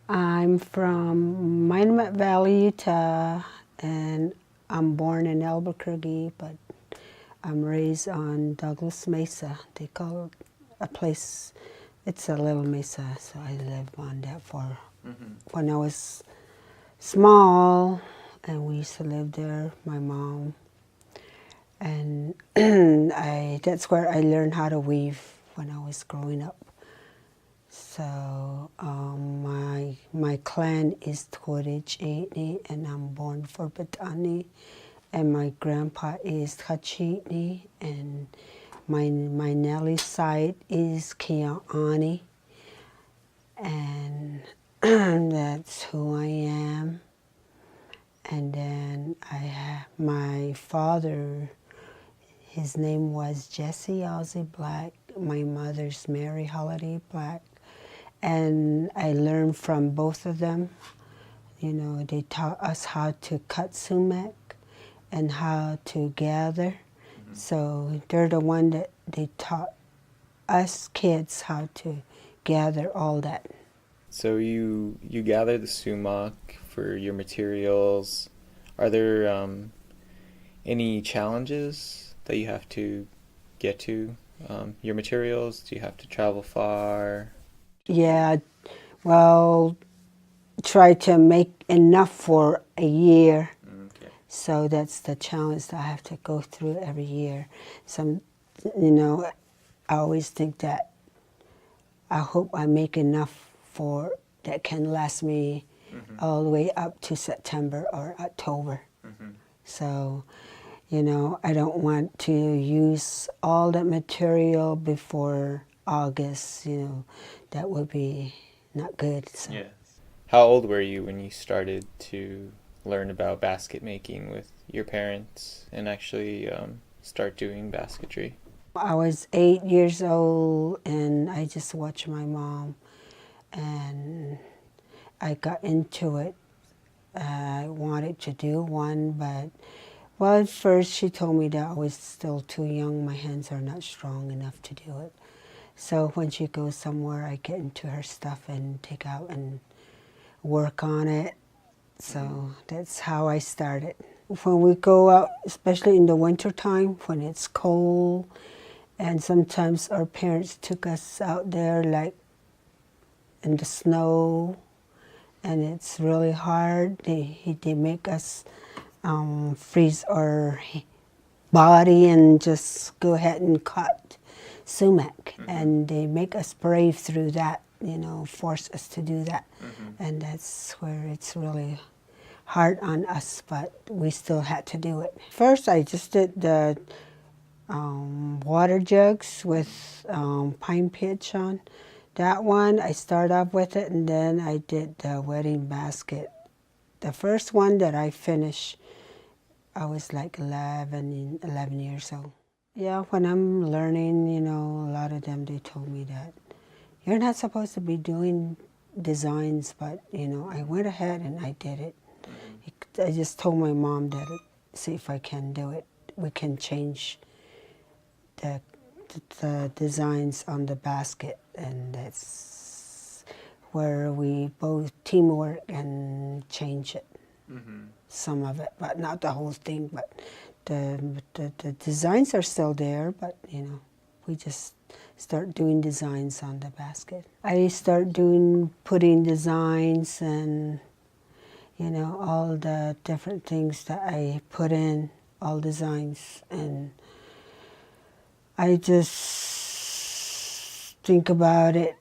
I'm from Minot Valley, Utah, and I'm born in Albuquerque, but I'm raised on Douglas Mesa. They call it a place, it's a little mesa, so I lived on that for when I was small, and we used to live there, my mom. And that's where I learned how to weave when I was growing up. So my clan is Tkorich and I'm born for Batani, and my grandpa is Hachini, and my Nelly side is Kia'ani, and that's who I am. And then I have my father. His name was Jesse Ozzie Black. My mother's Mary Holiday Black. And I learned from both of them. You know, they taught us how to cut sumac and how to gather. So they're the one that they taught us kids how to gather all that. So you gather the sumac for your materials. Are there any challenges that you have to get to your materials? Do you have to travel far? Yeah, well, try to make enough for a year. Okay. So that's the challenge that I have to go through every year. You know, I always think that I hope I make enough for that can last me all the way up to September or October. So, you know, I don't want to use all that material before August. You know, that would be not good. So. Yeah. How old were you when you started to learn about basket making with your parents and actually start doing basketry? I was 8 years old, and I just watched my mom, and I got into it. I wanted to do one, but well, at first she told me that I was still too young. My hands are not strong enough to do it. So when she goes somewhere, I get into her stuff and take out and work on it. So that's how I started. When we go out, especially in the winter time, when it's cold, and sometimes our parents took us out there like in the snow, and it's really hard. They make us freeze our body and just go ahead and cut sumac, and they make us brave through that. You know, force us to do that, and that's where it's really hard on us, but we still had to do it. First, I just did the water jugs with pine pitch on. That one, I started off with it, and then I did the wedding basket. The first one that I finished, I was like 11 years old. Yeah, when I'm learning, you know, a lot of them, they told me that you're not supposed to be doing designs, but, you know, I went ahead and I did it. I just told my mom that, see if I can do it. We can change the designs on the basket, and that's where we both teamwork and change it. Some of it, but not the whole thing. But the designs are still there, but you know, we just start doing designs on the basket. I start putting designs, and you know, all the different things that I put in, all designs, and I just think about it,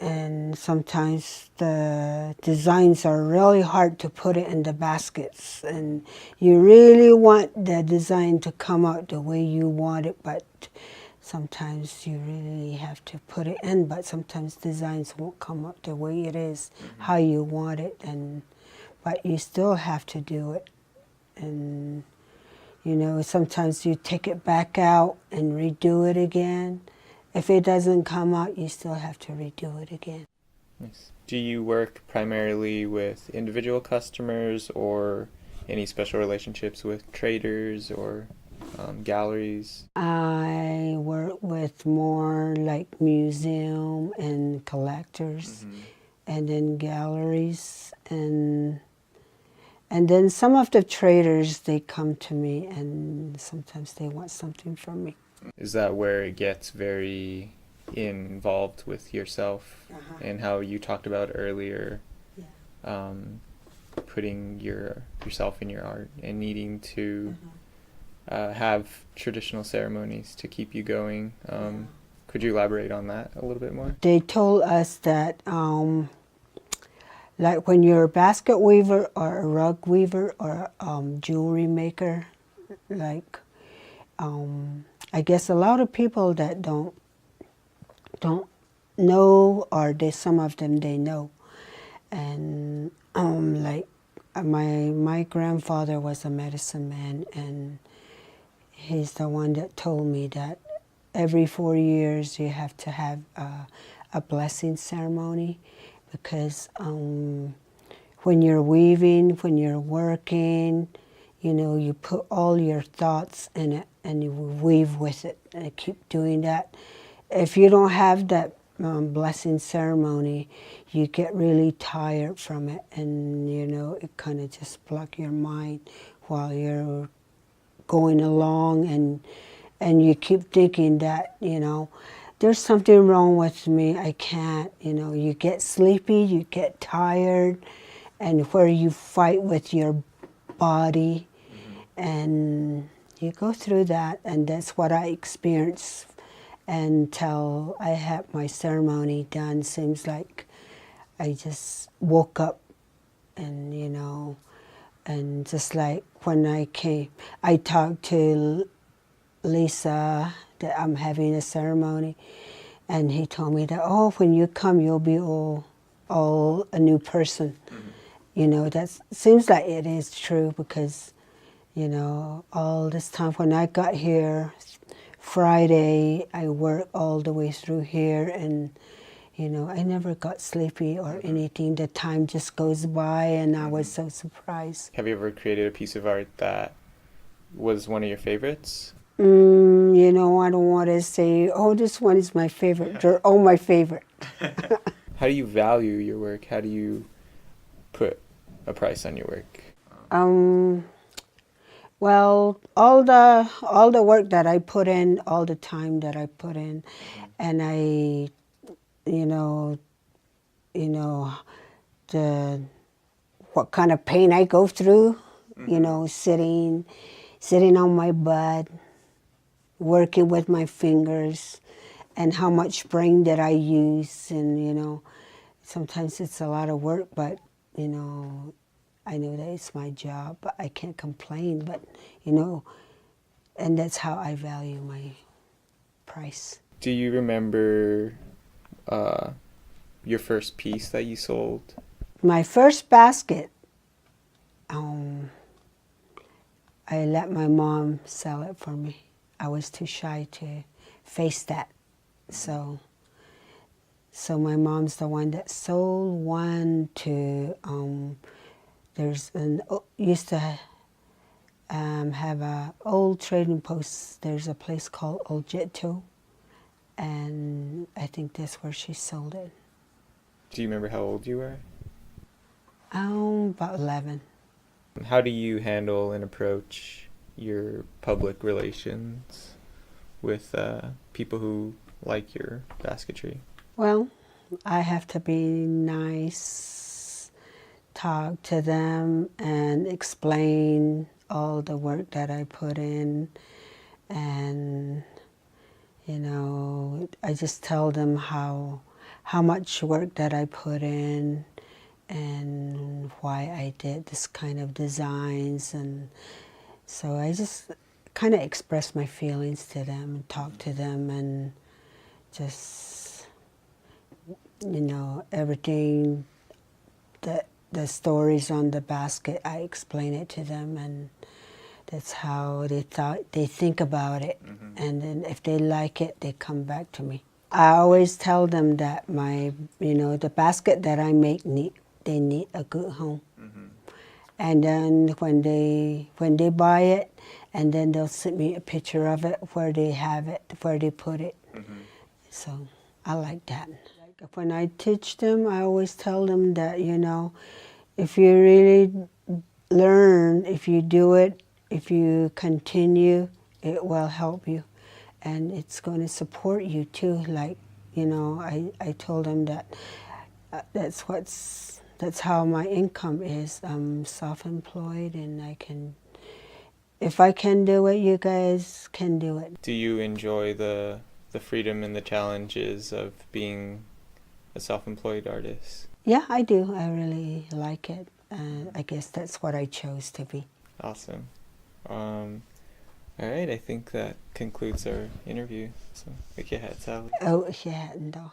and sometimes the designs are really hard to put it in the baskets, and you really want the design to come out the way you want it, but sometimes you really have to put it in, but sometimes designs won't come out the way it is, how you want it, but you still have to do it. And you know, sometimes you take it back out and redo it again. If it doesn't come out, you still have to redo it again. Nice. Do you work primarily with individual customers or any special relationships with traders or galleries? I work with more like museum and collectors, and then galleries, and then some of the traders, they come to me and sometimes they want something from me. Is that where it gets very involved with yourself and how you talked about earlier, putting yourself in your art and needing to have traditional ceremonies to keep you going? Could you elaborate on that a little bit more? They told us that like when you're a basket weaver or a rug weaver or jewelry maker, like I guess a lot of people that don't know, or some of them they know, and like my grandfather was a medicine man, and he's the one that told me that every 4 years you have to have a blessing ceremony, because when you're weaving, when you're working, you know, you put all your thoughts in it and you weave with it, and keep doing that. If you don't have that blessing ceremony, you get really tired from it, and you know, it kind of just block your mind while you're going along, and you keep thinking that, you know, there's something wrong with me, I can't, you know, you get sleepy, you get tired, and where you fight with your body, and you go through that, and that's what I experienced until I had my ceremony done. Seems like I just woke up, and you know, and just like when I came, I talked to Lisa that I'm having a ceremony, and he told me that, oh, when you come, you'll be all a new person. You know, that seems like it is true, because, you know, all this time when I got here, Friday, I worked all the way through here, and, you know, I never got sleepy or anything. The time just goes by, and I was so surprised. Have you ever created a piece of art that was one of your favorites? You know, I don't want to say, oh, this one is my favorite. They're all my favorite. How do you value your work? How do you put a price on your work? Well, all the work that I put in, all the time that I put in, and I, you know, what kind of pain I go through, you know, sitting on my butt, working with my fingers, and how much brain that I use, and you know, sometimes it's a lot of work, but you know, I know that it's my job, but I can't complain, but you know, and that's how I value my price. Do you remember your first piece that you sold? My first basket, I let my mom sell it for me. I was too shy to face that. So my mom's the one that sold one to, used to have a old trading post. There's a place called Old Jito, and I think that's where she sold it. Do you remember how old you were? About 11. How do you handle and approach your public relations with people who like your basketry? Well, I have to be nice, talk to them, and explain all the work that I put in, and you know, I just tell them how much work that I put in, and why I did this kind of designs, and so I just kind of express my feelings to them and talk to them, and just, you know, everything, the stories on the basket, I explain it to them, and that's how they think about it. And then if they like it, they come back to me. I always tell them that the basket that I make, they need a good home. And then when they buy it, and then they'll send me a picture of it, where they have it, where they put it. So I like that. When I teach them, I always tell them that, you know, if you really learn, if you do it, if you continue, it will help you. And it's going to support you too. Like, you know, I told them that that's how my income is. I'm self-employed, and I can, if I can do it, you guys can do it. Do you enjoy the freedom and the challenges of being a self-employed artist? Yeah, I do. I really like it. I guess that's what I chose to be. Awesome. All right, I think that concludes our interview. Så mycket tack. Oh, yeah, no.